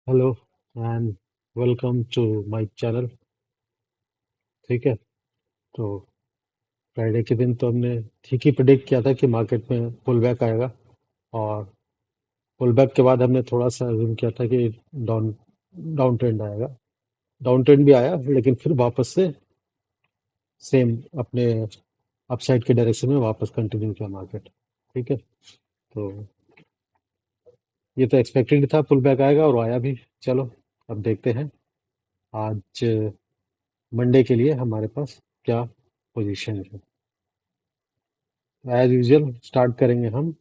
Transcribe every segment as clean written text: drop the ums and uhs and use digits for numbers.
Hello and welcome to my channel. ठीक है। तो फ्राइडे के दिन तो हमने ठीक ही प्रिडिक्ट किया था कि मार्केट में पुल बैक आएगा। और पुल बैक के बाद हमने थोड़ा सा अज्यूम किया था कि डाउन डाउन ट्रेंड आएगा। डाउन ट्रेंड भी आया, लेकिन फिर वापस से सेम अपने अपसाइड के डायरेक्शन में वापस कंटिन्यू किया मार्केट। ठीक है। तो ये तो एक्सपेक्टेड था पुल बैक आएगा, और आया भी। चलो, अब देखते हैं आज मंडे के लिए हमारे पास क्या पोजीशन है। एज यूजुअल स्टार्ट करेंगे हम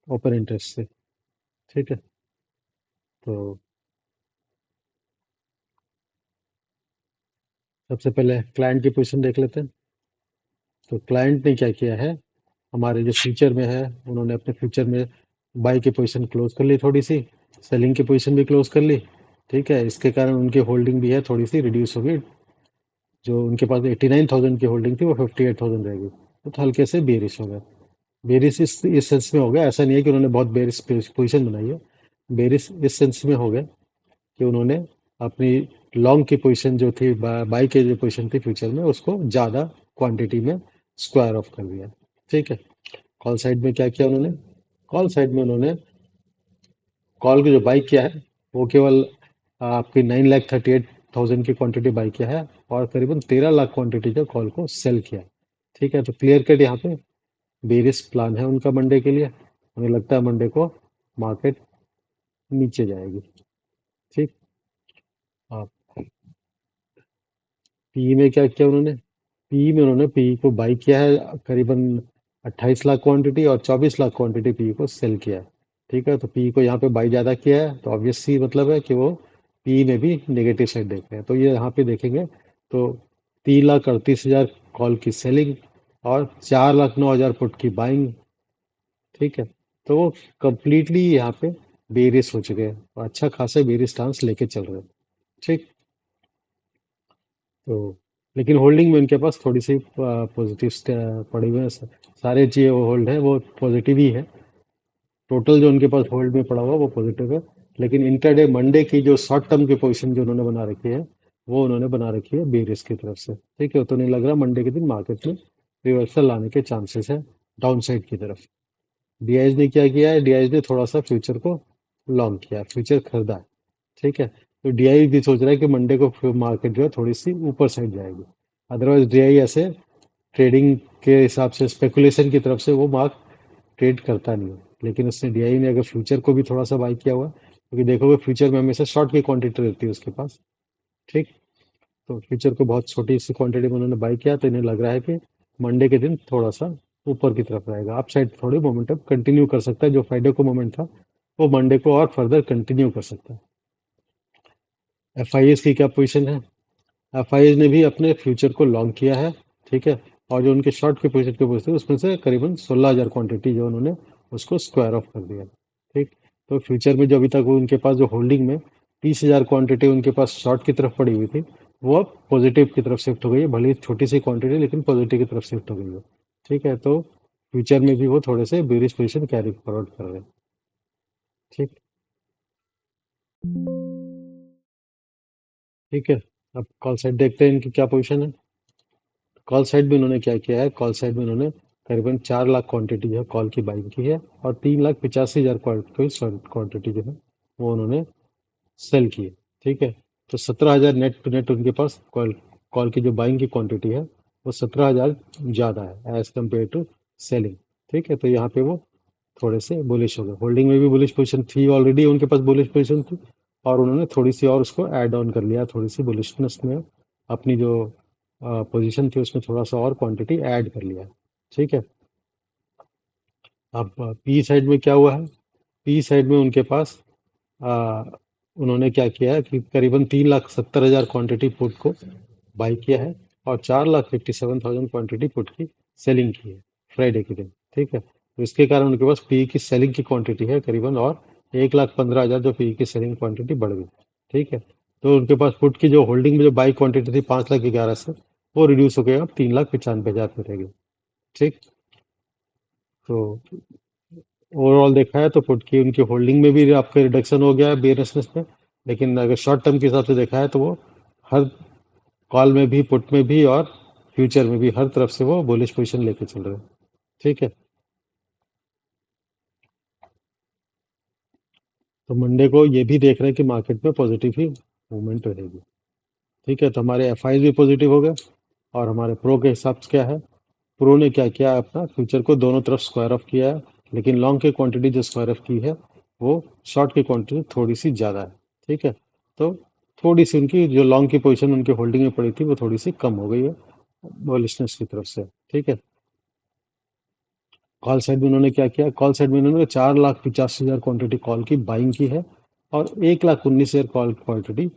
ओपन इंटरेस्ट से। ठीक है। तो सबसे पहले क्लाइंट की पोजीशन देख लेते हैं। तो क्लाइंट ने क्या किया है, हमारे जो फ्यूचर में है, उन्होंने अपने फ्यूचर में बाई की पोजीशन क्लोज कर ली, थोड़ी सी सेलिंग की पोजीशन भी क्लोज कर ली। ठीक है। इसके कारण उनकी होल्डिंग भी है थोड़ी सी रिड्यूस होगी। जो उनके पास 89,000 की होल्डिंग थी वो 58,000 रहेगी। तो हल्के से बेरिश हो गया। बेरिश इस सेंस में हो गया, ऐसा नहीं है कि उन्होंने बहुत बेरिश पोजीशन बनाई है। बेरिश इस सेंस में हो गया कि उन्होंने अपनी लॉन्ग की पोजीशन जो थी, बाई की जो पोजीशन थी फ्यूचर में, उसको ज़्यादा क्वांटिटी में स्क्वायर ऑफ कर दिया। ठीक है। कॉल साइड में क्या किया उन्होंने, कॉल साइड में उन्होंने कॉल की जो बाई किया है वो केवल आपकी 9,38,000 की क्वांटिटी बाई किया है, और करीबन 13 लाख क्वांटिटी जो कॉल को सेल किया है। ठीक है। तो क्लियर कट यहाँ पे बेरिश प्लान है उनका मंडे के लिए। हमें लगता है मंडे को मार्केट नीचे जाएगी। ठीक। हाँ। पी में क्या किया उन्होंने, पी में उन्होंने पी को बाई किया है करीबन 28 लाख क्वांटिटी, और 24 लाख क्वांटिटी पी को सेल किया है। ठीक है। तो पी को यहाँ पे बाई ज़्यादा किया है, तो ऑब्वियस सी मतलब है कि वो पी में भी नेगेटिव साइड देख रहे हैं। तो ये यहाँ पे देखेंगे तो 3,38,000 कॉल की सेलिंग, और 4,09,000 पुट की बाइंग। ठीक है। तो वो कंप्लीटली यहाँ पे बेरिश हो चुके हैं, और अच्छा खासा बेरिश स्टांस लेके चल रहे हैं। ठीक। तो लेकिन होल्डिंग में उनके पास थोड़ी सी पॉजिटिव पड़ी हुई है। सारे चीज़ें वो होल्ड है, वो पॉजिटिव ही है। टोटल जो उनके पास होल्ड में पड़ा हुआ वो पॉजिटिव है। लेकिन इंटरडे मंडे की जो शॉर्ट टर्म की पोजीशन जो उन्होंने बना रखी है, वो उन्होंने बना रखी है बेरिश की तरफ से। ठीक है। तो नहीं लग रहा मंडे के दिन मार्केट में रिवर्सल आने के चांसेस है डाउन साइड की तरफ। डीआईएस ने क्या किया है, डीआईएस ने थोड़ा सा फ्यूचर को लॉन्ग किया, फ्यूचर खरीदा है। ठीक है। तो डीआई भी सोच रहा है कि मंडे को मार्केट जो है थोड़ी सी ऊपर साइड जाएगी। अदरवाइज डीआई ऐसे ट्रेडिंग के हिसाब से स्पेकुलेशन की तरफ से वो मार्क ट्रेड करता नहीं है। लेकिन उसने डीआई ने अगर फ्यूचर को भी थोड़ा सा बाई किया हुआ है, क्योंकि देखोगे फ्यूचर में हमेशा शॉर्ट की क्वांटिटी रहती है उसके पास। ठीक। तो फ्यूचर को बहुत छोटी सी क्वांटिटी में उन्होंने बाई किया, तो इन्हें लग रहा है कि मंडे के दिन थोड़ा सा ऊपर की तरफ रहेगा, अप साइड थोड़ी मोमेंटम कंटिन्यू कर सकता है। जो फ्राइडे को मोमेंट था वो मंडे को और फर्दर कंटिन्यू कर सकता है। एफ की क्या पोजीशन है, एफ ने भी अपने फ्यूचर को लॉन्ग किया है। ठीक है। और जो उनके शॉर्ट के पोजीशन के पोजीशन उसमें से करीबन 16,000 क्वांटिटी जो उन्होंने उसको स्क्वायर ऑफ कर दिया। ठीक। तो फ्यूचर में जो अभी तक वो उनके पास जो होल्डिंग में 30,000 क्वांटिटी उनके पास शॉर्ट की तरफ पड़ी हुई थी, वो अब पॉजिटिव की तरफ शिफ्ट हो गई है। भले ही छोटी सी क्वांटिटी, लेकिन पॉजिटिव की तरफ शिफ्ट हो गई है। ठीक है। तो फ्यूचर में भी वो थोड़े से बेरिश पोजीशन कैरी फॉरवर्ड कर रहे हैं। ठीक। ठीक है। अब कॉल साइड देखते हैं इनकी क्या पोजीशन है। कॉल साइड में उन्होंने क्या किया है, कॉल साइड में उन्होंने करीबन 4 लाख क्वांटिटी जो है कॉल की बाइंग की है, और 3,85,000 क्वांटिटी जो है वो उन्होंने सेल की है। ठीक है। तो 17,000 नेट टू नेट उनके पास कॉल कॉल की जो बाइंग की क्वांटिटी है वो 17,000 ज़्यादा है एज कम्पेयर टू सेलिंग। ठीक है। तो यहाँ पे वो थोड़े से बुलिश हो गए। होल्डिंग में भी बुलिश पोजीशन थी, ऑलरेडी उनके पास बुलिश पोजीशन थी, और उन्होंने थोड़ी सी और उसको ऐड ऑन कर लिया, थोड़ी सी बुलिशनेस में अपनी जो पोजीशन थी उसमें थोड़ा सा और क्वांटिटी ऐड कर लिया। ठीक है। अब पी साइड में क्या हुआ है, पी साइड में उनके पास आ, उन्होंने क्या किया है कि करीबन 3,70,000 क्वांटिटी पुट को बाई किया है, और 4,57,000 क्वांटिटी पुट की सेलिंग की है फ्राइडे के दिन। ठीक है। तो इसके कारण उनके पास पी की सेलिंग की क्वांटिटी है करीबन, और 1,15,000 जो पी की सेलिंग क्वांटिटी बढ़ गई। ठीक है। तो उनके पास पुट की जो होल्डिंग में जो बाई क्वांटिटी थी 5,11,000 से, वो रिड्यूस हो गई, अब 3,95,000 में रहेगी। ठीक। तो ओवरऑल देखा है तो पुट की उनकी होल्डिंग में भी आपका रिडक्शन हो गया है बेयरनेसनेस में। लेकिन अगर शॉर्ट टर्म के हिसाब से देखा है तो वो हर कॉल में भी, पुट में भी और फ्यूचर में भी हर तरफ से वो बुलिश पोजीशन लेके चल रहे हैं। ठीक है। तो मंडे को ये भी देख रहे हैं कि मार्केट में पॉजिटिव ही मूवमेंट रहेगी। ठीक है। तो हमारे एफ भी पॉजिटिव हो गए। और हमारे प्रो के हिसाब से क्या है, प्रो ने क्या किया, अपना फ्यूचर को दोनों तरफ स्क्वायर ऑफ किया है। लेकिन लॉन्ग की क्वांटिटी जो स्क्वायर ऑफ की है वो शॉर्ट की क्वांटिटी थोड़ी सी ज़्यादा है। ठीक है। तो थोड़ी सी उनकी जो लॉन्ग की पोजीशन उनके होल्डिंग में पड़ी थी वो थोड़ी सी कम हो गई है बॉलिशनेस की तरफ से। ठीक है। कॉल साइड में उन्होंने क्या किया, कॉल साइड में उन्होंने 4,85,000 क्वांटिटी कॉल की बाइंग की है और 1,19,000 कॉल क्वांटिटी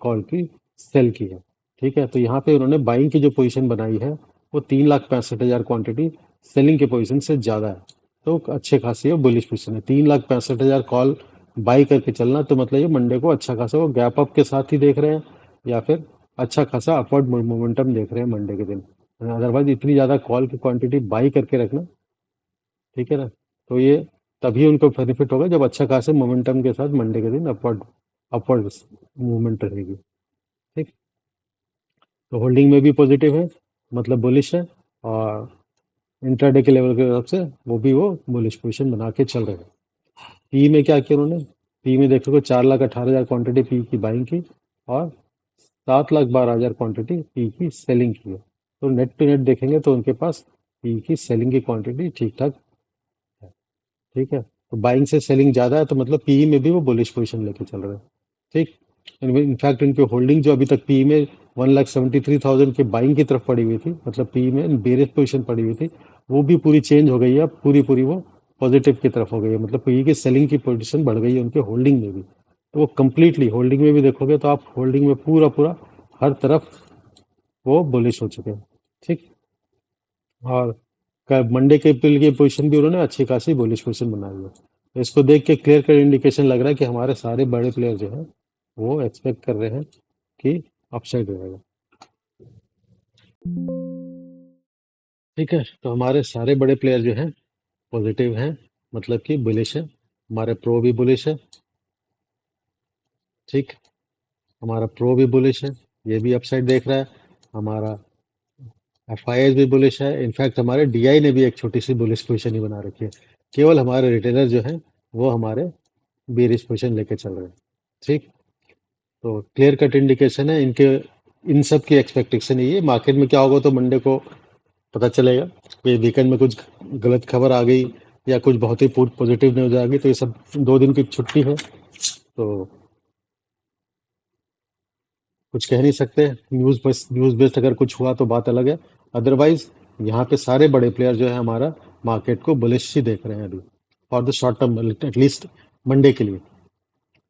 कॉल की सेल की है। ठीक है। तो यहाँ पे उन्होंने बाइंग की जो पोजीशन बनाई है वो 3,65,000 क्वांटिटी सेलिंग के पोजीशन से ज़्यादा है। तो अच्छे खासी वो बुलिश पोजीशन है। 3,65,000 कॉल बाई करके चलना, तो मतलब ये मंडे को अच्छा खासा वो गैप अप के साथ ही देख रहे हैं या फिर अच्छा खासा अपवर्ड मोमेंटम देख रहे हैं मंडे के दिन। अदरवाइज इतनी ज़्यादा कॉल की क्वांटिटी बाई करके रखना, ठीक है ना, तो ये तभी उनको बेनिफिट होगा जब अच्छा खासा मोमेंटम के साथ मंडे के दिन अपवर्ड अपवर्ड मूवमेंट रहेगी। ठीक। तो होल्डिंग में भी पॉजिटिव है, मतलब बुलिश है। और इंट्राडे के लेवल के हिसाब से वो भी वो बुलिश पोजीशन बना के चल रहे हैं। पी में क्या किया उन्होंने, पी में देखोगे 4,18,000 क्वांटिटी पी की बाइंग की और 7,12,000 क्वांटिटी पी की सेलिंग की है। तो नेट टू नेट देखेंगे तो उनके पास पी की सेलिंग की क्वांटिटी ठीक ठाक है। ठीक है। तो बाइंग से सेलिंग ज्यादा है तो मतलब पी में भी वो बुलिश पोजीशन लेके चल रहे हैं। ठीक। इनफैक्ट इनकी होल्डिंग जो अभी तक पी में 1,73,000 की बाइंग की तरफ पड़ी हुई थी, मतलब पी में बेरिश पोजीशन पड़ी हुई थी, वो भी पूरी चेंज हो गई है। पूरी पूरी वो पॉजिटिव की तरफ हो गई है, मतलब पी की सेलिंग की पोजीशन बढ़ गई है उनके होल्डिंग में भी। तो वो कंप्लीटली होल्डिंग में भी देखोगे तो आप होल्डिंग में पूरा पूरा हर तरफ वो बुलिश हो चुके हैं। ठीक। और मंडे के पिल की पोजीशन भी उन्होंने अच्छी खासी बुलिश पोजीशन बनाई है। तो इसको देख के क्लियर कट इंडिकेशन लग रहा है कि हमारे सारे बड़े प्लेयर जो है वो एक्सपेक्ट कर रहे हैं कि अपसाइड रहेगा। ठीक है। तो हमारे सारे बड़े प्लेयर जो हैं पॉजिटिव हैं, मतलब कि बुलिश है। हमारे प्रो भी बुलिश है। ठीक। हमारा प्रो भी बुलिश है, ये भी अपसाइड देख रहा है। हमारा एफ भी बुलिश है। इनफैक्ट हमारे डीआई ने भी एक छोटी सी बुलिश पोजीशन ही बना रखी है। केवल हमारे रिटेलर जो है वो हमारे बेरिश पोजीशन लेके चल रहे हैं। ठीक। तो क्लियर कट इंडिकेशन है इनके, इन सब की एक्सपेक्टेशन यही है। मार्केट में क्या होगा तो मंडे को पता चलेगा कि वीकेंड में कुछ गलत खबर आ गई या कुछ बहुत ही पॉजिटिव न्यूज आ गई, तो ये सब 2 दिन की छुट्टी है तो कुछ कह नहीं सकते। न्यूज बस न्यूज बेस्ड अगर कुछ हुआ तो बात अलग है। अदरवाइज यहाँ पे सारे बड़े प्लेयर जो है हमारा मार्केट को बुलिश ही देख रहे हैं अभी, for the short term, at least Monday के लिए।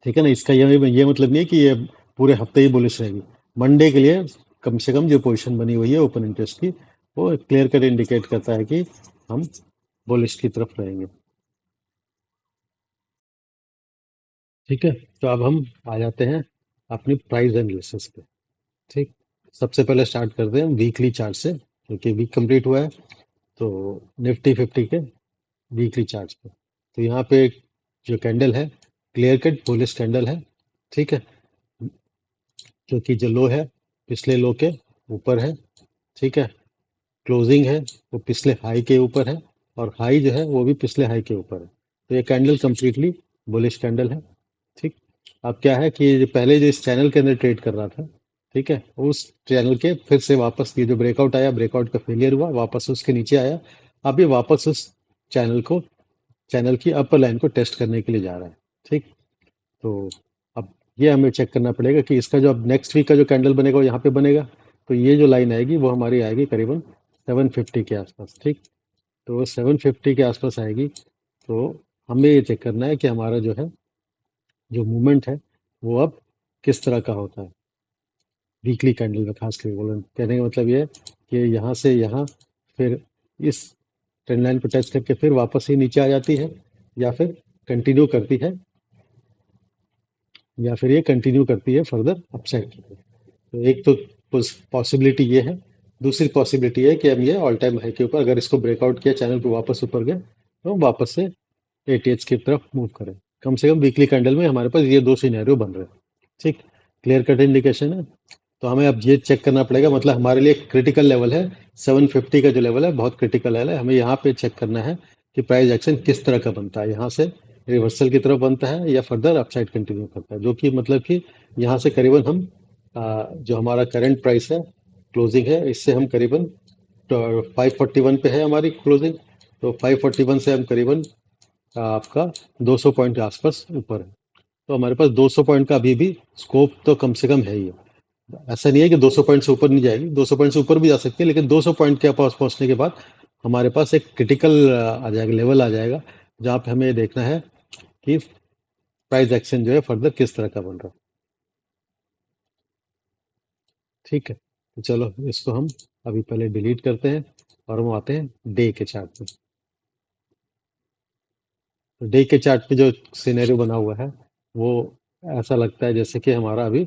ठीक है ना। इसका ये मतलब नहीं है कि ये पूरे हफ्ते ही बुलिश रहेगी। मंडे के लिए कम से कम जो पोजीशन बनी हुई है ओपन इंटरेस्ट की, वो क्लियर कर इंडिकेट करता है कि हम बुलिश की तरफ रहेंगे। ठीक है। तो अब हम आ जाते हैं अपनी प्राइस एनालिसिस पे। ठीक। सबसे पहले स्टार्ट करते हैं वीकली चार्ट से, क्योंकि वीक कंप्लीट हुआ है। तो निफ्टी 50 के वीकली चार्ट पे, तो यहाँ पे जो कैंडल है क्लियर कट बुलिश कैंडल है। ठीक है। क्योंकि जो लो है पिछले लो के ऊपर है। ठीक है। क्लोजिंग है वो पिछले हाई के ऊपर है और हाई जो है वो भी पिछले हाई के ऊपर है। तो ये कैंडल कंप्लीटली बुलिश कैंडल है। ठीक। अब क्या है कि पहले जो इस चैनल के अंदर ट्रेड कर रहा था, ठीक है, उस चैनल के फिर से वापस ये जो ब्रेकआउट आया, ब्रेकआउट का फेलियर हुआ, वापस उसके नीचे आया। अब ये वापस उस चैनल को, चैनल की अपर लाइन को टेस्ट करने के लिए जा रहा है। ठीक। तो अब ये हमें चेक करना पड़ेगा कि इसका जो अब नेक्स्ट वीक का जो कैंडल बनेगा वो यहाँ पे बनेगा। तो ये जो लाइन आएगी वो हमारी आएगी करीबन 750 के आसपास। ठीक। तो 750 के आसपास आएगी। तो हमें ये चेक करना है कि हमारा जो है जो मूवमेंट है वो अब किस तरह का होता है वीकली कैंडल में। खास करके बोलो, कहने का मतलब ये है कि यहाँ से यहाँ, फिर इस ट्रेंड लाइन को टच करके फिर वापस ही नीचे आ जाती है, या फिर कंटिन्यू करती है, या फिर ये कंटिन्यू करती है फर्दर अपसाइड। तो एक तो पॉसिबिलिटी ये है। दूसरी पॉसिबिलिटी है कि हम ये ऑल टाइम हाई के ऊपर अगर इसको ब्रेकआउट किया, चैनल को वापस ऊपर गया, तो वापस से एटीएच की तरफ मूव करें। कम से कम वीकली कैंडल में हमारे पास ये दो सिनेरियो बन रहे हैं। ठीक, क्लियर कट इंडिकेशन है। तो हमें अब ये चेक करना पड़ेगा, मतलब हमारे लिए क्रिटिकल लेवल है 750 का जो लेवल है, बहुत क्रिटिकल लेवल है। हमें यहाँ पे चेक करना है कि प्राइस एक्शन किस तरह का बनता है, यहाँ से रिवर्सल की तरफ बनता है या फर्दर अपसाइड कंटिन्यू करता है, जो कि मतलब कि यहाँ से करीबन हम जो हमारा करंट प्राइस है, क्लोजिंग है, इससे हम करीबन 541 पे है हमारी क्लोजिंग। तो 541 से हम करीबन आपका 200 पॉइंट के आसपास ऊपर है। तो हमारे पास 200 पॉइंट का अभी भी स्कोप तो कम से कम है ही है। ऐसा नहीं है कि 200 पॉइंट से ऊपर नहीं जाएगी, 200 पॉइंट से ऊपर भी जा सकती है, लेकिन 200 पॉइंट के पास पहुंचने के बाद हमारे पास एक क्रिटिकल आ जाएगा, लेवल आ जाएगा, जहाँ पे हमें ये देखना है कि प्राइस एक्शन जो है फर्दर किस तरह का बन रहा है। ठीक है, तो चलो इसको हम अभी पहले डिलीट करते हैं और हम आते हैं डे के चार्ट में। तो डे के चार्ट पे जो सिनेरियो बना हुआ है वो ऐसा लगता है जैसे कि हमारा अभी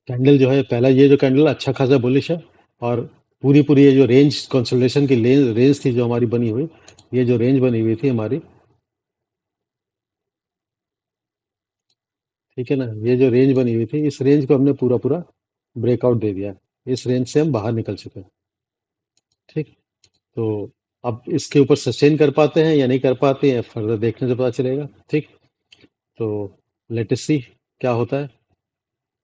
कैंडल जो है, पहला ये जो कैंडल अच्छा खासा बुलिश है, और पूरी पूरी ये जो रेंज कंसोलिडेशन की रेंज थी जो हमारी बनी हुई, ये जो रेंज बनी हुई थी हमारी, ठीक है ना, ये जो रेंज बनी हुई थी, इस रेंज को हमने पूरा पूरा ब्रेकआउट दे दिया। इस रेंज से हम बाहर निकल चुके हैं। ठीक, तो अब इसके ऊपर सस्टेन कर पाते हैं या नहीं कर पाते हैं, फर्दर देखने से पता चलेगा। ठीक, तो लेट्स सी क्या होता है।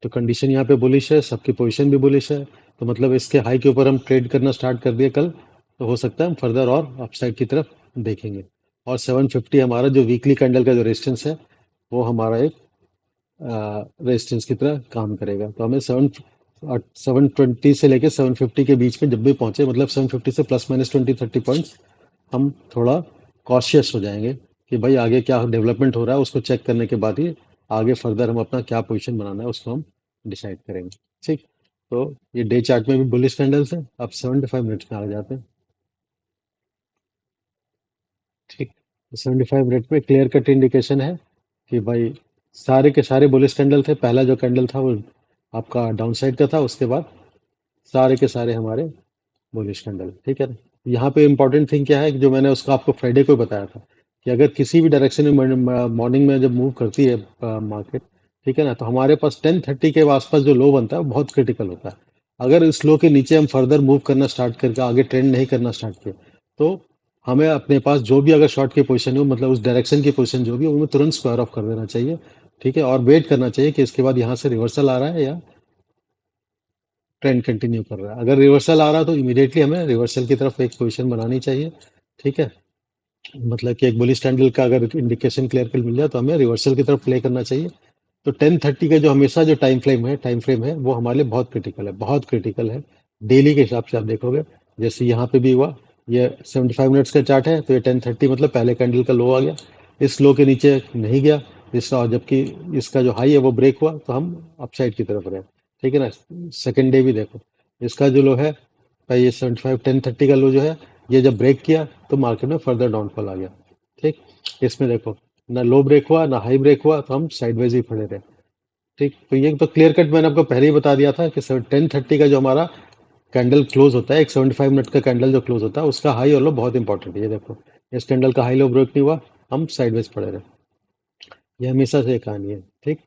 तो कंडीशन यहाँ पे बुलिश है, सबकी पोजीशन भी बुलिश है, तो मतलब इसके हाई के ऊपर हम ट्रेड करना स्टार्ट कर दिए कल, तो हो सकता है हम फर्दर और अपसाइड की तरफ देखेंगे। और 750 हमारा जो वीकली कैंडल का जो रेजिस्टेंस है, वो हमारा एक रेजिस्टेंस की तरह काम करेगा। तो हमें 720 से लेके 750 के बीच में जब भी पहुंचे, मतलब 750 से प्लस माइनस 20-30 पॉइंट्स, हम थोड़ा कॉशियस हो जाएंगे कि भाई आगे क्या डेवलपमेंट हो रहा है, उसको चेक करने के बाद ही आगे फर्दर हम अपना क्या पोजीशन बनाना है उसको हम डिसाइड करेंगे। ठीक, तो ये डे चार्ट में भी बुलिश कैंडल्स है। अब 75 मिनट्स में आ जाते हैं। ठीक, 75 मिनट में क्लियर कट इंडिकेशन है कि भाई सारे के सारे बुलिश कैंडल थे। पहला जो कैंडल था वो आपका डाउन साइड का था, उसके बाद सारे के सारे हमारे बुलिश कैंडल। ठीक है ना, यहाँ पे इंपॉर्टेंट थिंग क्या है कि जो मैंने उसको आपको फ्राइडे को बताया था कि अगर किसी भी डायरेक्शन में मॉर्निंग में जब मूव करती है मार्केट, ठीक है ना, तो हमारे पास 10:30 के आसपास जो लो बनता है वो बहुत क्रिटिकल होता है। अगर इस लो के नीचे हम फर्दर मूव करना स्टार्ट करके आगे ट्रेंड नहीं करना स्टार्ट किए, तो हमें अपने पास जो भी अगर शॉर्ट की पोजीशन हो, मतलब उस डायरेक्शन की पोजीशन जो भी हो, उन्हें तुरंत स्क्वायर ऑफ कर देना चाहिए। ठीक है, और वेट करना चाहिए कि इसके बाद यहाँ से रिवर्सल आ रहा है या ट्रेंड कंटिन्यू कर रहा है। अगर रिवर्सल आ रहा है तो इमीडिएटली हमें रिवर्सल की तरफ एक पोजीशन बनानी चाहिए। ठीक है, मतलब कि एक बुलिश कैंडल का अगर इंडिकेशन क्लियर कर मिल जाए तो हमें रिवर्सल की तरफ प्ले करना चाहिए। तो 10:30 का जो हमेशा जो टाइम फ्रेम है वो हमारे लिए बहुत क्रिटिकल है, बहुत क्रिटिकल है। डेली के हिसाब से आप देखोगे, जैसे यहाँ पे भी हुआ, ये 75 मिनट्स का चार्ट है, तो ये 10:30 मतलब पहले कैंडल का लो आ गया, इस लो के नीचे नहीं गया, इसका, और जबकि इसका जो हाई है वो ब्रेक हुआ, तो हम अपसाइड की तरफ रहे। ठीक है ना, सेकेंड डे भी देखो, इसका जो लो है भाई, ये 75 10:30 का लो जो है, ये जब ब्रेक किया तो मार्केट में फर्दर डाउनफॉल आ गया। ठीक, इसमें देखो, ना लो ब्रेक हुआ ना हाई ब्रेक हुआ, तो हम साइडवेज ही खड़े रहे। ठीक, तो ये तो क्लियर कट मैंने आपको पहले ही बता दिया था कि 10:30 का जो हमारा कैंडल क्लोज होता है, एक 75 मिनट का कैंडल जो क्लोज होता है, उसका हाई और लो बहुत इंपॉर्टेंट है। ये देखो, इस कैंडल का हाई लो ब्रेक नहीं हुआ, हम साइडवेज पड़े रहे। ये हमेशा से एक कहानी है। ठीक,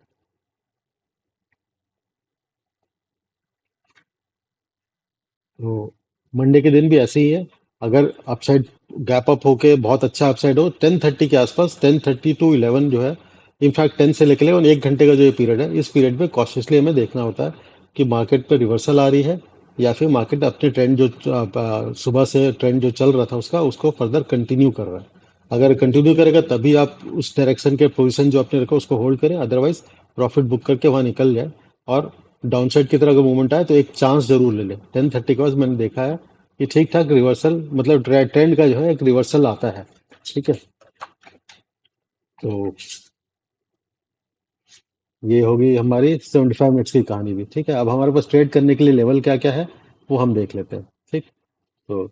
तो मंडे के दिन भी ऐसे ही है। अगर अपसाइड गैप अप होके बहुत अच्छा अपसाइड हो 10:30 के आसपास, 10:30 टू 11 जो है, इनफैक्ट 10 से लेकर 11, 1 घंटे का जो ये पीरियड है, इस पीरियड में कॉशियसली हमें देखना होता है कि मार्केट पे रिवर्सल आ रही है या फिर मार्केट अपने ट्रेंड जो सुबह से ट्रेंड जो चल रहा था उसका, उसको फर्दर कंटिन्यू कर रहा है। अगर कंटिन्यू करेगा तभी आप उस डायरेक्शन के पोजीशन जो आपने रखा उसको होल्ड करें, अदरवाइज प्रॉफिट बुक करके वहां निकल जाए। और डाउन साइड की तरह अगर मूवमेंट आए तो एक चांस जरूर ले लें। 10:30 के बाद मैंने देखा है कि ठीक ठाक रिवर्सल, मतलब ट्रेंड का जो है एक रिवर्सल आता है। ठीक है, तो ये होगी हमारी 75 मिनट्स की कहानी भी। ठीक है, अब हमारे पास ट्रेड करने के लिए लेवल क्या क्या है वो हम देख लेते हैं। ठीक, तो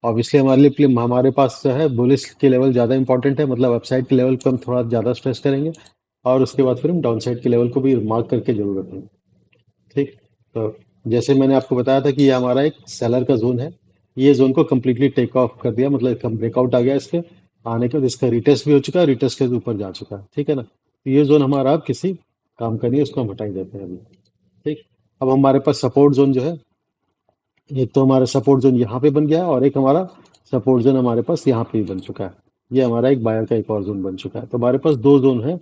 ऑब्वियसली हमारे पास जो है बुलिश के लेवल ज़्यादा इंपॉर्टेंट है, मतलब अपसाइड के लेवल पर हम थोड़ा ज़्यादा स्ट्रेस करेंगे, और उसके बाद फिर हम डाउन साइड के लेवल को भी मार्क करके जरूर रखेंगे। ठीक, तो जैसे मैंने आपको बताया था कि ये हमारा एक सेलर का जोन है, ये जोन को कम्प्लीटली टेक ऑफ कर दिया, मतलब कम ब्रेकआउट आ गया इसके आने के बाद, इसका रिटेस्ट भी हो चुका है, रिटेस्ट के ऊपर जा चुका है, ठीक है ना। तो ये जोन हमारा अब किसी काम का नहीं है, उसको हम हटा ही देते हैं अभी। ठीक। अब हमारे पास सपोर्ट जोन जो है, एक तो हमारा सपोर्ट जोन यहाँ पे बन गया है, और एक हमारा सपोर्ट जोन हमारे पास यहाँ पे ही बन चुका है। ये हमारा एक बायर का एक और जोन बन चुका है, तो हमारे पास दो जोन है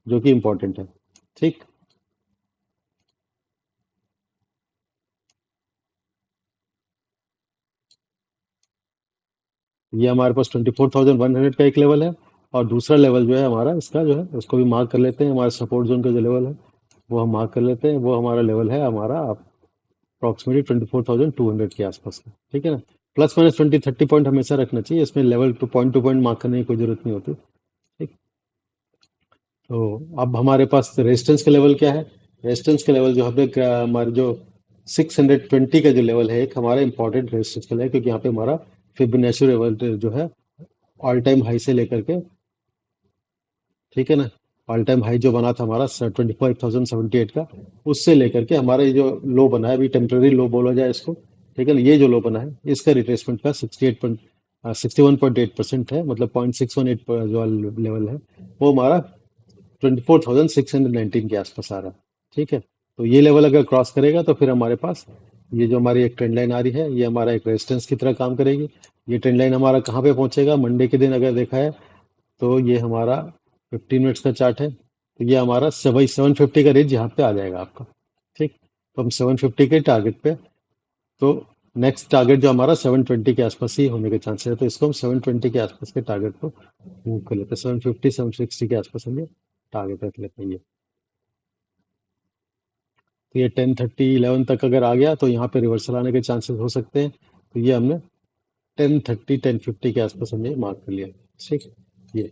जो कि इंपॉर्टेंट है। ठीक। ये हमारे पास 24,100 का एक लेवल है, और दूसरा लेवल जो है हमारा इसका जो है उसको भी मार्क कर लेते हैं। हमारे सपोर्ट जोन का जो लेवल है वो हम मार्क कर लेते हैं। वो हमारा लेवल है हमारा अप्रॉक्सीमेटली 24,200 के आसपास का, ठीक है ना। प्लस माइनस 20-30 पॉइंट हमेशा रखना चाहिए इसमें, लेवल टू पॉइंट मार्क करने की कोई जरूरत नहीं होती। ठीक। तो अब हमारे पास रेजिस्टेंस का लेवल क्या है? रेजिस्टेंस का लेवल जो हमारे जो 620 का जो लेवल है, एक हमारा इंपॉर्टेंट रेजिस्टेंस का लेवल है, क्योंकि यहाँ पे हमारा फिबोनाची लेवल जो है ऑल टाइम हाई से लेकर के, ठीक है ना, ऑल टाइम हाई जो बना था हमारा 25,078 का, उससे लेकर के हमारा ये जो लो बना है, अभी टेम्पररी लो बोला जाए इसको, ठीक है ना, ये जो लो बना है इसका रिट्रेसमेंट का 61.8% है, मतलब 0.618 जो लेवल है वो हमारा 24,619 के आसपास आ रहा है। ठीक है। तो ये लेवल अगर क्रॉस करेगा तो फिर हमारे पास ये जो हमारी एक ट्रेंड लाइन आ रही है, ये हमारा एक रेजिस्टेंस की तरह काम करेगी। ये ट्रेंड लाइन हमारा कहाँ पे पहुंचेगा? मंडे के दिन अगर देखा है तो ये हमारा 15 मिनट्स का चार्ट है, तो ये हमारा 750 का रेंज यहाँ पे आ जाएगा आपका। ठीक। तो हम 750 के टारगेट पे, तो नेक्स्ट टारगेट जो हमारा 720 के आसपास ही होने के चांसेस है, तो इसको हम 720 के आसपास के टारगेट को मूव कर लेते हैं। 750-760 के आसपास हम ये टारगेट रख लेते हैं ये। तो ये 10:30-11 तक अगर आ गया तो यहाँ पे रिवर्सल आने के चांसेस हो सकते हैं, तो ये हमने 10:30-10:50 के आसपास हमने मार्क कर लिया। ठीक। ये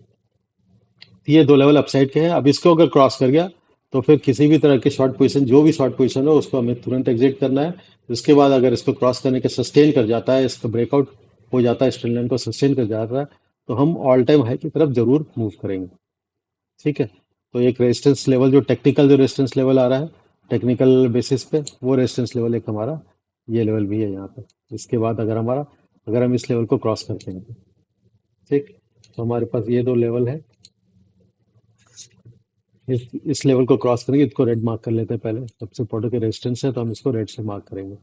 ये दो लेवल अपसाइड के हैं। अब इसको अगर क्रॉस कर गया तो फिर किसी भी तरह की शॉर्ट पोजीशन, जो भी शॉर्ट पोजीशन हो, उसको हमें तुरंत एग्जिट करना है। उसके बाद अगर इसको क्रॉस करने के सस्टेन कर जाता है, इसका ब्रेकआउट हो जाता है, स्ट्रेंड लाइन को सस्टेन कर जाता है, तो हम ऑल टाइम हाई की तरफ जरूर मूव करेंगे। ठीक है। तो एक रेजिस्टेंस लेवल, जो टेक्निकल जो रेजिस्टेंस लेवल आ रहा है टेक्निकल बेसिस पे, वो रेजिस्टेंस लेवल एक हमारा ये लेवल भी है यहाँ पे। इसके बाद अगर हम इस लेवल को क्रॉस करते हैं तो, ठीक, तो हमारे पास ये दो लेवल है। इस लेवल को क्रॉस करेंगे, इसको रेड मार्क कर लेते हैं पहले, सबसे इंपॉर्टेंट के रेजिस्टेंस है तो हम इसको रेड से मार्क करेंगे।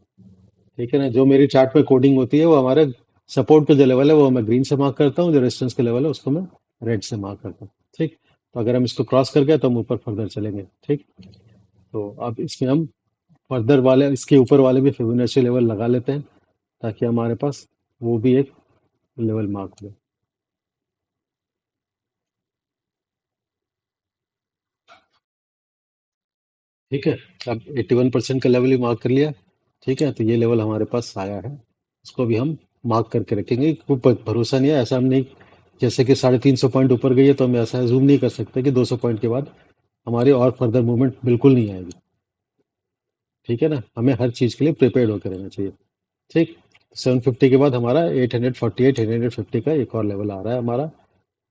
ठीक है ना। जो मेरी चार्ट में कोडिंग होती है वो हमारे सपोर्ट का जो लेवल है वो मैं ग्रीन से मार्क करता हूँ, जो रेजिस्टेंस का लेवल है उसको मैं रेड से मार्क करता हूँ। ठीक। तो अगर हम इसको क्रॉस कर गए तो हम ऊपर फर्दर चलेंगे। ठीक। तो अब इसमें हम फर्दर वाले, इसके ऊपर वाले भी फिबोनाची लेवल लगा लेते हैं, ताकि हमारे पास वो भी एक लेवल मार्क हो। ठीक है। अब 81% का लेवल ही मार्क कर लिया। ठीक है। तो ये लेवल हमारे पास आया है, इसको भी हम मार्क करके रखेंगे। कोई भरोसा नहीं है, ऐसा हम नहीं, जैसे कि 350 पॉइंट ऊपर गई है तो हम ऐसा जूम नहीं कर सकते कि 200 पॉइंट के बाद हमारी और फर्दर मूवमेंट बिल्कुल नहीं आएगी। ठीक है ना। हमें हर चीज़ के लिए प्रिपेयर्ड होकर रहना चाहिए। ठीक। 750 के बाद हमारा 848-850 का एक और लेवल आ रहा है हमारा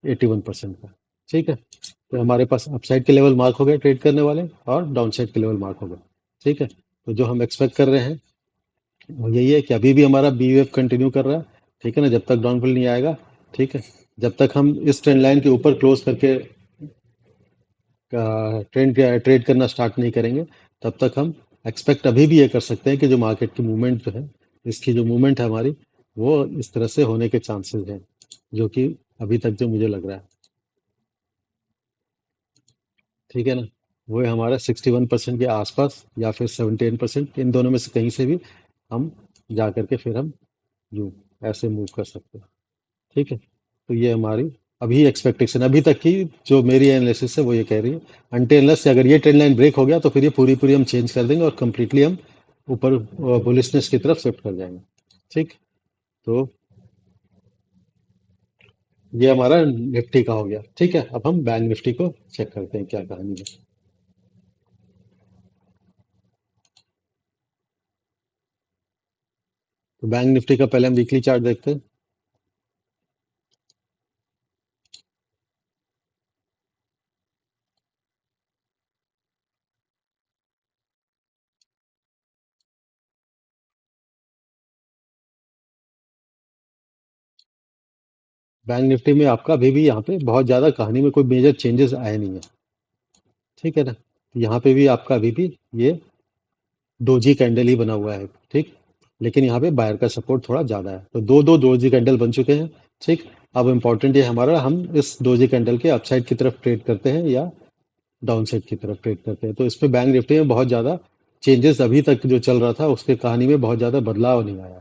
81% का। ठीक है। तो हमारे पास अपसाइड के लेवल मार्क हो गए ट्रेड करने वाले, और डाउन साइड के लेवल मार्क हो गए। ठीक है। तो जो हम एक्सपेक्ट कर रहे हैं वो यही है कि अभी भी हमारा बी वेव कंटिन्यू कर रहा है। ठीक है ना, जब तक डाउनफॉल नहीं आएगा। ठीक है। जब तक हम इस ट्रेंड लाइन के ऊपर क्लोज करके ट्रेड करना स्टार्ट नहीं करेंगे, तब तक हम एक्सपेक्ट अभी भी ये कर सकते हैं कि जो मार्केट की मूवमेंट जो है, इसकी जो मूवमेंट है हमारी, वो इस तरह से होने के चांसेस हैं, जो कि अभी तक जो मुझे लग रहा है। ठीक है ना। वो है हमारा 61% के आसपास या फिर 78%, इन दोनों में से कहीं से भी हम जा करके फिर हम यूं ऐसे मूव कर सकते हैं। ठीक है। तो ये हमारी अभी एक्सपेक्टेशन, अभी तक की जो मेरी एनालिसिस है वो ये कह रही है, अनटिल अनलेस अगर ये ट्रेंड लाइन ब्रेक हो गया तो फिर ये पूरी पूरी हम चेंज कर देंगे और कंप्लीटली हम ऊपर बुलिशनेस की तरफ शिफ्ट कर जाएंगे। ठीक। तो ये हमारा निफ्टी का हो गया। ठीक है। अब हम बैंक निफ्टी को चेक करते हैं क्या कहानी है। तो बैंक निफ्टी का पहले हम वीकली चार्ट देखते हैं। बैंक निफ्टी में आपका अभी भी यहाँ पे बहुत ज्यादा कहानी में कोई मेजर चेंजेस आए नहीं है। ठीक है ना, यहाँ पे भी आपका अभी भी ये डोजी कैंडल ही बना हुआ है। ठीक, लेकिन यहाँ पे बायर का सपोर्ट थोड़ा ज्यादा है, तो दो दो डोजी कैंडल बन चुके हैं। ठीक, अब इम्पोर्टेंट ये हमारा, हम इस डोजी कैंडल के अपसाइड की तरफ ट्रेड करते हैं या डाउन साइड की तरफ ट्रेड करते हैं। तो इसमें बैंक निफ्टी में बहुत ज्यादा चेंजेस अभी तक जो चल रहा था उसके कहानी में बहुत ज्यादा बदलाव नहीं आया।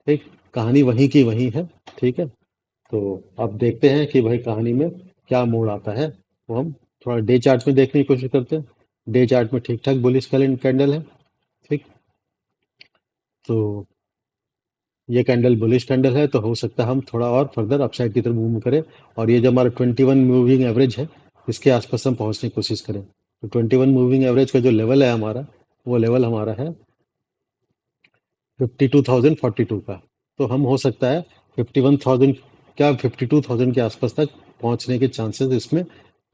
ठीक, कहानी वहीं की वहीं है। ठीक है, तो अब देखते हैं कि भाई कहानी में क्या मोड़ आता है, वो हम थोड़ा डे चार्ट में देखने की कोशिश करते हैं। डे चार्ट में ठीक ठाक बुलिश कैंडल है। ठीक, तो ये कैंडल बुलिश कैंडल है, तो हो सकता है हम थोड़ा और फर्दर अपसाइड की तरफ मूव करें, और ये जो हमारा 21 मूविंग एवरेज है, इसके आसपास हम पहुंचने की कोशिश करें। तो 21 मूविंग एवरेज का जो लेवल है हमारा, वो लेवल हमारा है 52,042 का। तो हम हो सकता है 51,000, क्या 52,000 के आसपास तक पहुंचने के चांसेस इसमें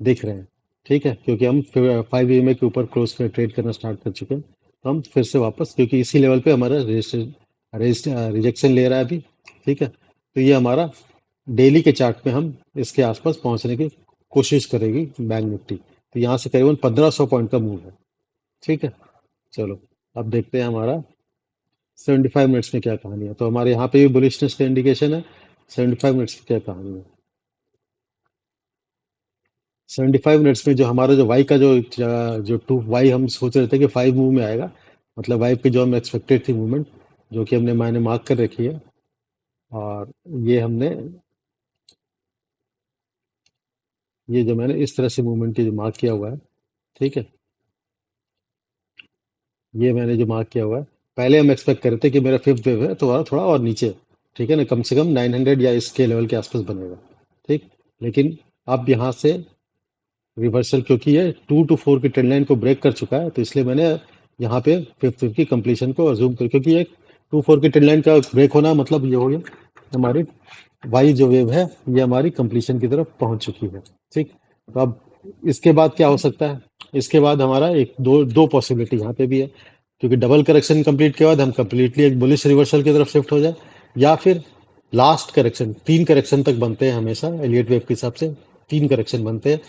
दिख रहे हैं। ठीक है, क्योंकि हम 5 EMA के ऊपर क्लोज कर ट्रेड करना स्टार्ट कर चुके हैं, तो हम फिर से वापस, क्योंकि इसी लेवल पे हमारा रिजेक्शन ले रहा है अभी। ठीक है, तो ये हमारा डेली के चार्ट में हम इसके आसपास पहुंचने की कोशिश करेगी बैंक निफ्टी। तो यहाँ से करीबन 1500 पॉइंट का मूव है। ठीक है, चलो अब देखते हैं हमारा 75 मिनट्स में क्या कहानी है। तो हमारे यहाँ पे भी बुलिशनेस का इंडिकेशन है। 75 मिनट्स की क्या कहानी है? 75 मिनट्स में जो हमारा जो वाई का जो टू वाई हम सोच रहे थे कि 5 मूव में आएगा, मतलब वाई पे जो हम एक्सपेक्टेड थी मूवमेंट, जो कि हमने मैंने मार्क कर रखी है। और ये हमने, ये जो मैंने इस तरह से मूवमेंट की जो मार्क किया हुआ है। ठीक है, ये मैंने जो मार्क किया हुआ है, पहले हम एक्सपेक्ट कर रहे थे कि मेरा फिफ्थ वेव है तो थोड़ा थोड़ा और नीचे, ठीक है ना, कम से कम 900 या इसके लेवल के आसपास बनेगा। ठीक, लेकिन अब यहाँ से रिवर्सल, क्योंकि ये 2 to 4 की ट्रेंड लाइन को ब्रेक कर चुका है, तो इसलिए मैंने यहाँ पे फिफ्थ वेव की कंप्लीशन को अज्यूम कर, क्योंकि ये 2 4 की ट्रेंड लाइन का ब्रेक होना मतलब ये हो गया हमारी वाई जो वेव है, ये हमारी कंप्लीशन की तरफ पहुंच चुकी है। ठीक, तो अब इसके बाद क्या हो सकता है? इसके बाद हमारा एक दो दो पॉसिबिलिटी यहाँ पे भी है, क्योंकि डबल करेक्शन कंप्लीट के बाद हम कंप्लीटली एक बुलिश रिवर्सल की तरफ शिफ्ट हो जाए, या फिर लास्ट करेक्शन, 3 करेक्शन तक बनते हैं हमेशा एलियट वेव के हिसाब से। 3 करेक्शन बनते हैं,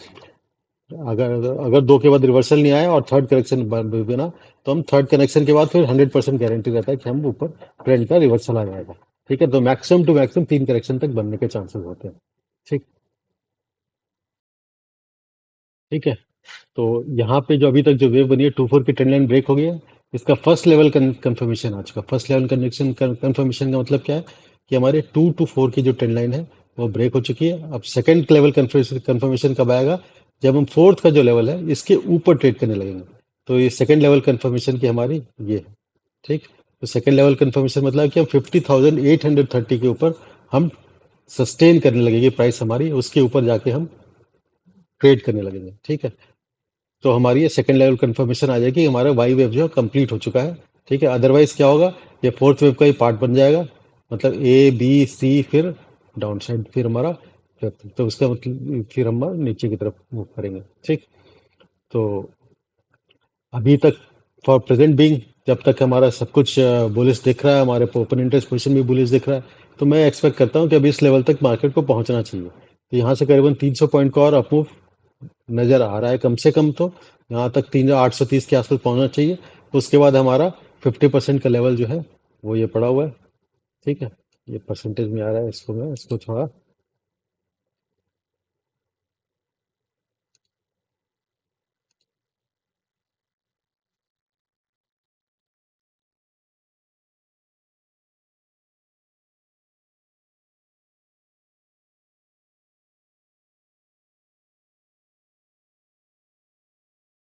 अगर अगर दो के बाद रिवर्सल नहीं आया और थर्ड करेक्शन बिना, तो हम थर्ड करेक्शन के बाद फिर 100% गारंटी रहता है कि हम ऊपर ट्रेंड का रिवर्सल आ जाएगा। ठीक है, तो मैक्सिमम टू मैक्सिमम 3 करेक्शन तक बनने के चांसेस होते हैं। ठीक, ठीक है, तो यहाँ पे जो अभी तक जो वेव बनी है 2 4 की ट्रेंड लाइन ब्रेक हो गई है। इसका फर्स्ट लेवल कंफर्मेशन आ चुका। फर्स्ट लेवल कनेक्शन कंफर्मेशन का मतलब क्या है, कि हमारे 2 to 4 की जो ट्रेंड लाइन है वो ब्रेक हो चुकी है। अब सेकंड लेवल कंफर्मेशन कब आएगा? जब हम फोर्थ का जो लेवल है इसके ऊपर ट्रेड करने लगेंगे। तो ये सेकंड लेवल कंफर्मेशन की हमारी ये है। ठीक, तो सेकंड लेवल कंफर्मेशन मतलब कि हम 50,830 के ऊपर हम सस्टेन करने लगेगी प्राइस हमारी, उसके ऊपर जाके हम ट्रेड करने लगेंगे। ठीक है, तो हमारी ये सेकंड लेवल कंफर्मेशन आ जाएगी, हमारा वाई वेव जो है कंप्लीट हो चुका है। ठीक है, अदरवाइज क्या होगा, ये फोर्थ वेव का ही पार्ट बन जाएगा, मतलब ए बी सी, फिर डाउन साइड, फिर हमारा fifth। तो उसका मतलब फिर हम नीचे की तरफ मूव करेंगे। ठीक, तो अभी तक फॉर प्रेजेंट बीइंग, जब तक हमारा सब कुछ बुलिश दिख रहा है, हमारे ओपन इंटरेस्ट पोजिशन भी बुलिश दिख रहा है, तो मैं एक्सपेक्ट करता हूँ कि अभी इस लेवल तक मार्केट को पहुंचना चाहिए। तो यहाँ से करीबन 300 पॉइंट का और अपमूव नजर आ रहा है कम से कम। तो यहाँ तक 830 के आसपास पहुंचना चाहिए। उसके बाद हमारा 50% का लेवल जो है वो ये पड़ा हुआ है। ठीक है, ये परसेंटेज में आ रहा है, इसको मैं इसको थोड़ा,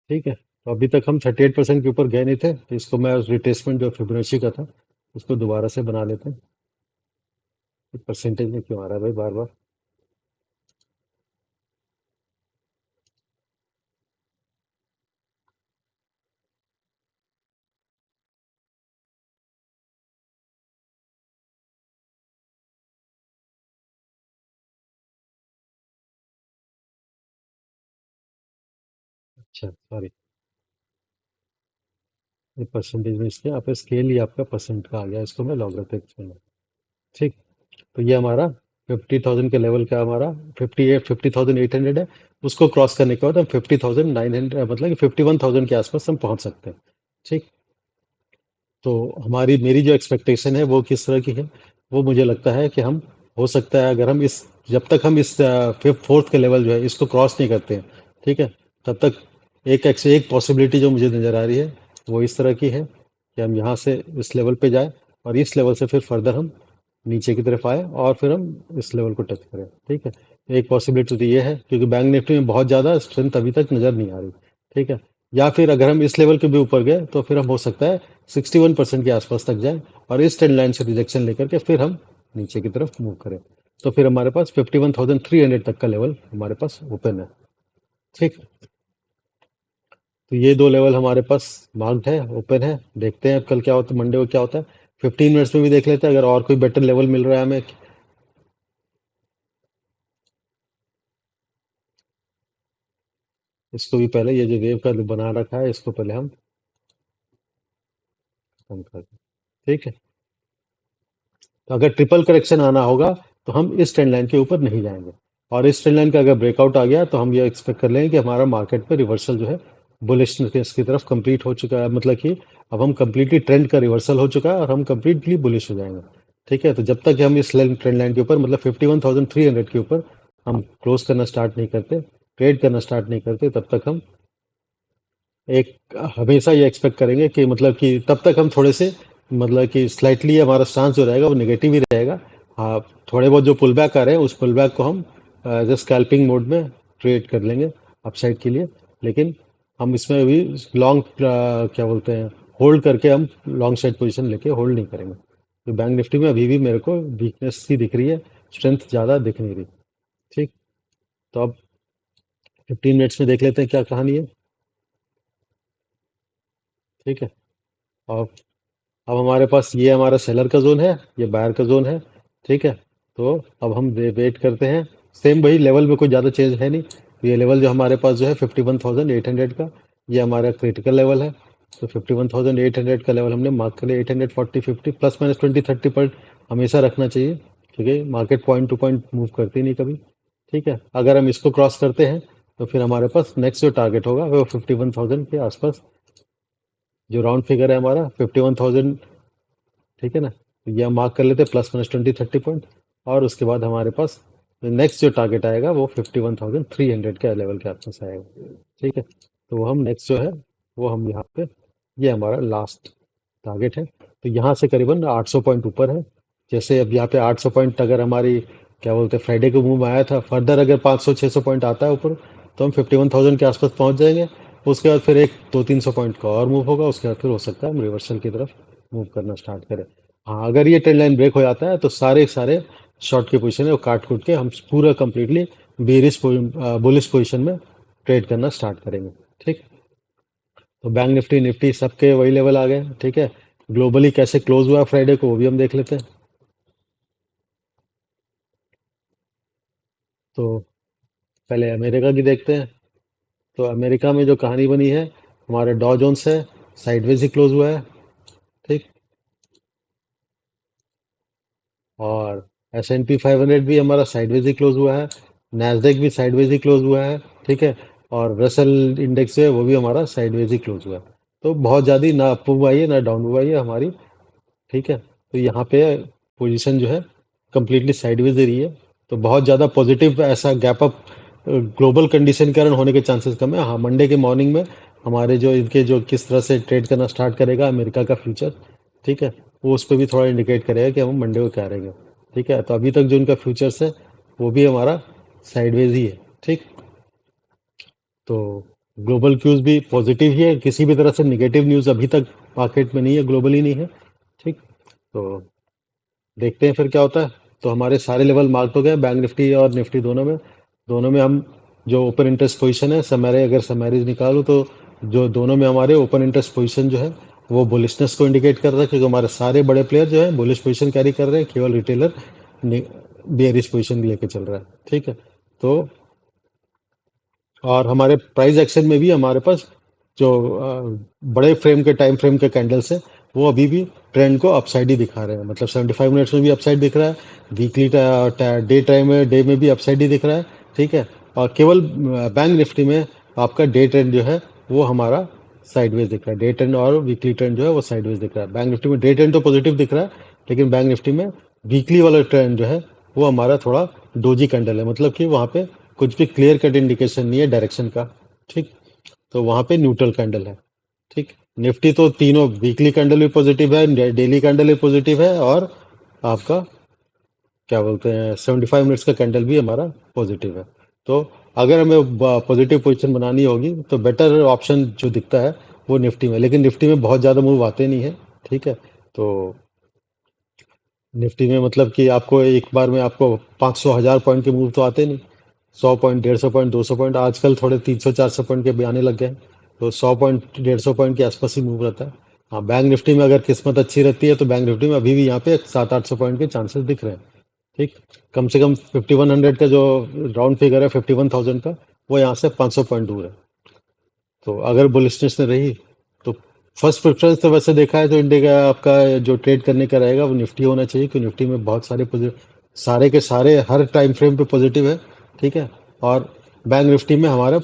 ठीक है। तो अभी तक हम 38% के ऊपर गए नहीं थे, तो इसको मैं रिट्रेसमेंट जो फिबोनाची का था उसको दोबारा से बना लेते हैं। परसेंटेज में क्यों आ रहा है भाई बार बार? अच्छा सॉरी, ये परसेंटेज में इसलिए आप स्केल ही आपका परसेंट का आ गया, इसको मैं लॉगरिथमिक में। ठीक, तो ये हमारा 50,000 के लेवल का हमारा 50,800 है। उसको क्रॉस करने के बाद हम 50,900 मतलब कि 51,000 के आसपास हम पहुंच सकते हैं। ठीक। तो हमारी मेरी जो एक्सपेक्टेशन है वो किस तरह की है, वो मुझे लगता है कि हम, हो सकता है अगर हम इस, जब तक हम इस फिफ्थ फोर्थ के लेवल जो है इसको क्रॉस नहीं करते हैं, ठीक है, तब तक एक पॉसिबिलिटी जो मुझे नज़र आ रही है वो इस तरह की है कि हम यहाँ से इस लेवल पे जाए और इस लेवल से फिर फर्दर हम नीचे की तरफ आए और फिर हम इस लेवल को टच करें। ठीक है। एक पॉसिबिलिटी तो ये है क्योंकि बैंक निफ्टी में बहुत ज़्यादा स्ट्रेंथ अभी तक नज़र नहीं आ रही। ठीक है। या फिर अगर हम इस लेवल के भी ऊपर गए तो फिर हम, हो सकता है, 61% के आसपास तक जाए और इस ट्रेंड लाइन से रिजेक्शन लेकर के फिर हम नीचे की तरफ मूव करें। तो फिर हमारे पास 51,300 तक का लेवल हमारे पास ओपन है। ठीक। तो ये दो लेवल हमारे पास मार्क्ड है, ओपन है। देखते हैं अब कल क्या होता है, मंडे को क्या होता है। 15 मिनट्स में भी देख लेते हैं अगर और कोई बेटर लेवल मिल रहा है हमें। इसको भी पहले, ये जो वेव का बना रखा है इसको पहले हम खत्म कर दें। ठीक है। तो अगर ट्रिपल करेक्शन आना होगा तो हम इस ट्रेंड लाइन के ऊपर नहीं जाएंगे, और इस ट्रेंड लाइन का अगर ब्रेकआउट आ गया तो हम ये एक्सपेक्ट कर लेंगे कि हमारा मार्केट में रिवर्सल जो है बुलिशनेस की तरफ कंप्लीट हो चुका है, मतलब कि अब हम कंप्लीटली ट्रेंड का रिवर्सल हो चुका है और हम कंप्लीटली बुलिश हो जाएंगे। ठीक है। तो जब तक हम इस ट्रेंड लाइन के ऊपर, मतलब 51,300 के ऊपर हम क्लोज करना स्टार्ट नहीं करते, ट्रेड करना स्टार्ट नहीं करते, तब तक हम एक हमेशा ये एक्सपेक्ट करेंगे कि, मतलब कि तब तक हम थोड़े से, मतलब कि स्लाइटली हमारा स्टांस जो रहेगा वो नेगेटिव ही रहेगा। हाँ, थोड़े बहुत जो पुल बैक आ रहे हैं उस पुल बैक को हम एज स्कैल्पिंग मोड में ट्रेड कर लेंगे अपसाइड के लिए। लेकिन हम इसमें अभी लॉन्ग, क्या बोलते हैं, होल्ड करके हम लॉन्ग साइड पोजीशन लेके होल्ड नहीं करेंगे। तो बैंक निफ्टी में अभी भी मेरे को वीकनेस ही दिख रही है, स्ट्रेंथ ज़्यादा दिख नहीं रही। ठीक। तो अब 15 मिनट्स में देख लेते हैं क्या कहानी है। ठीक है। और अब हमारे पास ये हमारा सेलर का जोन है, ये बायर का जोन है। ठीक है। तो अब हम वेट करते हैं। सेम वही लेवल में कोई ज़्यादा चेंज है नहीं। तो ये लेवल जो हमारे पास जो है 51,800 का, ये हमारा क्रिटिकल लेवल है। तो 51,800 का लेवल हमने मार्क कर लिया। 840, 50 प्लस माइनस 20-30 पॉइंट हमेशा रखना चाहिए, क्योंकि market point two point move करती नहीं कभी। ठीक है। अगर हम इसको क्रॉस करते हैं तो फिर हमारे पास नेक्स्ट जो टारगेट होगा वो 51,000 के आसपास, जो राउंड फिगर है हमारा 51,000। ठीक है ना। तो ये हम मार्क कर लेते हैं प्लस माइनस 20-30 पॉइंट। और उसके बाद हमारे पास नेक्स्ट जो टारगेट आएगा वो 51,300 के लेवल के आसपास आएगा। ठीक है। तो वो हम नेक्स्ट जो है वो हम यहाँ पे, ये हमारा लास्ट टारगेट है। तो यहाँ से करीबन 800 पॉइंट ऊपर है। जैसे अब यहाँ पे 800 पॉइंट अगर हमारी, क्या बोलते हैं, फ्राइडे को मूव आया था, फर्दर अगर 500-600 पॉइंट आता है ऊपर तो हम 51,000 के आसपास पहुँच जाएंगे। उसके बाद फिर एक 200-300 पॉइंट का और मूव होगा, उसके बाद फिर हो सकता है हम रिवर्सल की तरफ मूव करना स्टार्ट करें। हाँ, अगर ये ट्रेंड लाइन ब्रेक हो जाता है तो सारे सारे शॉर्ट की पोजीशन है वो काट कूट के हम पूरा कंप्लीटली बेरिश बुलिश पोजीशन में ट्रेड करना स्टार्ट करेंगे। ठीक। तो बैंक निफ्टी निफ्टी सबके वही लेवल आ गए। ठीक है। ग्लोबली कैसे क्लोज हुआ फ्राइडे को वो भी हम देख लेते हैं। तो पहले अमेरिका की देखते हैं। तो अमेरिका में जो कहानी बनी है, हमारे डॉ जोन्स है, साइडवेज ही क्लोज हुआ है। ठीक। और S&P 500 भी हमारा साइडवेज ही क्लोज हुआ है। नैस्डैक भी साइडवेज ही क्लोज हुआ है। ठीक है। और रसल इंडेक्स जो है वो भी हमारा साइडवेज ही क्लोज हुआ है। तो बहुत ज़्यादा ना अप मूव आई है ना डाउन मूव आई है हमारी। ठीक है। तो यहाँ पे पोजीशन जो है कंप्लीटली साइडवेज दे रही है। तो बहुत ज़्यादा पॉजिटिव ऐसा गैप अप ग्लोबल कंडीशन के कारण होने के चांसेस कम है। हाँ, मंडे के मॉर्निंग में हमारे जो इनके जो किस तरह से ट्रेड करना स्टार्ट करेगा अमेरिका का फ्यूचर, ठीक है, वो उस पर भी थोड़ा इंडिकेट करेगा कि हम मंडे को क्या रहेंगे। ठीक है। तो अभी तक जो इनका फ्यूचर्स है वो भी हमारा साइडवेज ही है। ठीक। तो ग्लोबल क्यूज भी पॉजिटिव ही है, किसी भी तरह से निगेटिव न्यूज़ अभी तक मार्केट में नहीं है, ग्लोबली नहीं है। ठीक। तो देखते हैं फिर क्या होता है। तो हमारे सारे लेवल मार्क हो गए बैंक निफ्टी और निफ्टी दोनों में हम जो ओपन इंटरेस्ट पोजीशन है, समरी अगर समरीज निकालो तो जो दोनों में हमारे ओपन इंटरेस्ट पोजीशन जो है वो बुलिशनेस को इंडिकेट कर रहा है, क्योंकि हमारे सारे बड़े प्लेयर जो है बुलिश पोजीशन कैरी कर रहे हैं, केवल रिटेलर बेयरिश पोजीशन लेके चल रहा है। ठीक है। तो और हमारे प्राइस एक्शन में भी हमारे पास जो बड़े फ्रेम के टाइम फ्रेम के कैंडल्स है वो अभी भी ट्रेंड को अपसाइड ही दिखा रहे हैं, मतलब 75 मिनट्स में भी अपसाइड दिख रहा है, वीकली डे टाइम में डे में भी अपसाइड ही दिख रहा है। ठीक है, और केवल बैंक निफ्टी में आपका डे ट्रेंड जो है वो हमारा साइडवेज दिख रहा है। डे ट्रेंड और वीकली ट्रेंड जो है वो साइडवेज दिख रहा है। बैंक निफ्टी में डे ट्रेंड तो पॉजिटिव दिख रहा है, लेकिन बैंक निफ्टी में वीकली वाला ट्रेंड जो है वो हमारा थोड़ा डोजी कैंडल है, मतलब कि वहाँ पे कुछ भी क्लियर कट इंडिकेशन नहीं है डायरेक्शन का। ठीक, तो वहाँ पे न्यूट्रल कैंडल है। ठीक, निफ्टी तो तीनों वीकली कैंडल भी पॉजिटिव है, डेली कैंडल भी पॉजिटिव है, और आपका क्या बोलते हैं 75 मिनट्स का कैंडल भी हमारा पॉजिटिव है। तो अगर हमें पॉजिटिव पोजीशन बनानी होगी तो बेटर ऑप्शन जो दिखता है वो निफ्टी में, लेकिन निफ्टी में बहुत ज़्यादा मूव आते नहीं है। ठीक है, तो निफ्टी में मतलब कि आपको एक बार में आपको 500 1000 पॉइंट के मूव तो आते नहीं। 100 पॉइंट, 150 पॉइंट, 200 पॉइंट, आजकल थोड़े 300 400 पॉइंट के भी आने लग गए हैं। तो 100 पॉइंट 150 पॉइंट के आसपास ही मूव रहता है। हाँ, बैंक निफ्टी में अगर किस्मत अच्छी रहती है तो बैंक निफ्टी में अभी भी यहाँ पे 700 800 पॉइंट के चांसेस दिख रहे हैं। ठीक, कम से कम 5100 का जो राउंड फिगर है 51,000 का, वो यहाँ से 500 पॉइंट दूर है। तो अगर बुलिशनेस ने रही तो फर्स्ट प्रेफरेंस तो वैसे देखा है तो इंडिया का आपका जो ट्रेड करने का रहेगा वो निफ्टी होना चाहिए, क्योंकि निफ्टी में बहुत सारे के सारे हर टाइम फ्रेम पे पॉजिटिव है। ठीक है, और बैंक निफ्टी में हमारा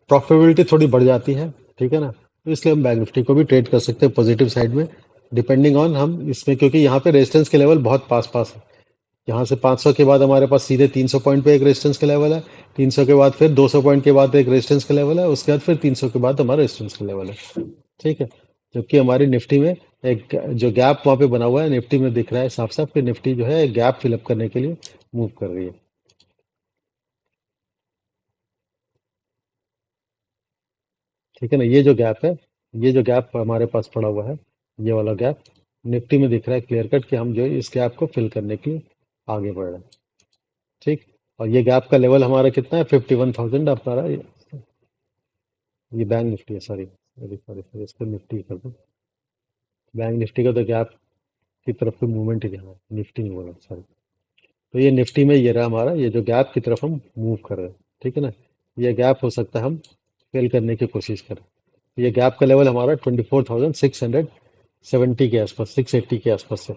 प्रॉफिटेबिलिटी थोड़ी बढ़ जाती है। ठीक है ना, तो इसलिए हम बैंक निफ्टी को भी ट्रेड कर सकते हैं पॉजिटिव साइड में, डिपेंडिंग ऑन हम इसमें, क्योंकि यहाँ पे रेजिस्टेंस के लेवल बहुत पास पास है। यहाँ से 500 के बाद हमारे पास सीधे 300 पॉइंट पे एक रेजिस्टेंस का लेवल है, 300 के बाद फिर 200 पॉइंट के बाद एक रेजिस्टेंस का लेवल है, उसके बाद फिर 300 के बाद हमारा रेजिस्टेंस का लेवल है। ठीक है, जबकि हमारी निफ्टी में एक जो गैप वहाँ पे बना हुआ है निफ्टी में दिख रहा है साफ साफ कि निफ्टी जो है गैप फिलअप करने के लिए मूव कर रही है। ठीक है ना, ये जो गैप है, ये जो गैप हमारे पास पड़ा हुआ है, ये वाला गैप निफ्टी में दिख रहा है क्लियर कट कि हम जो है इस गैप को फिल करने के लिए आगे बढ़ रहे हैं। ठीक, और ये गैप का लेवल हमारा कितना है 51,000 हमारा। ये बैंक निफ्टी है, सॉरी सॉरी सॉरी सॉरी, इसको निफ्टी कर दो। बैंक निफ्टी का तो गैप की तरफ की मूवमेंट ही दिखा है, निफ्टी नहीं बोला, सॉरी। तो ये निफ्टी में ये रहा हमारा, ये जो गैप की तरफ हम मूव कर रहे हैं। ठीक है ना, ये गैप हो सकता है हम फिल करने की कोशिश करें। ये गैप का लेवल हमारा 24,670 के आसपास, 680 के आसपास है।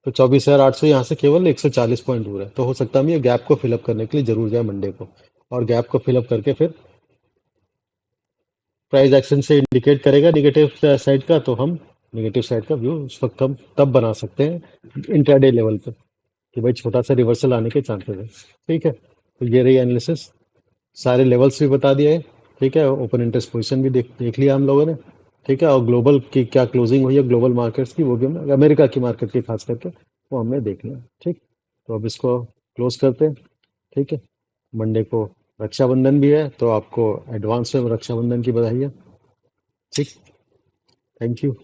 तो 24,800 यहाँ से केवल 140 पॉइंट दूर है, तो हो सकता है हम ये गैप को फिलअप करने के लिए जरूर जाए मंडे को, और गैप को फिलअप करके फिर प्राइस एक्शन से इंडिकेट करेगा निगेटिव साइड का, तो हम निगेटिव साइड का व्यू उस वक्त हम तब बना सकते हैं इंट्राडे लेवल पे, कि भाई छोटा सा रिवर्सल आने के चांसेस है। ठीक है, तो ये रही एनालिसिस, सारे लेवल्स भी बता दिए हैं। ठीक है, ओपन इंटरेस्ट पोजीशन भी देख देख लिया हम लोगों ने। ठीक है, और ग्लोबल की क्या क्लोजिंग हुई है ग्लोबल मार्केट्स की, वो भी हमने, अमेरिका की मार्केट की खास करके, वो हमने देख लिया। ठीक, तो अब इसको क्लोज करते हैं। ठीक है, मंडे को रक्षाबंधन भी है, तो आपको एडवांस में रक्षाबंधन की बधाई है। ठीक, थैंक यू।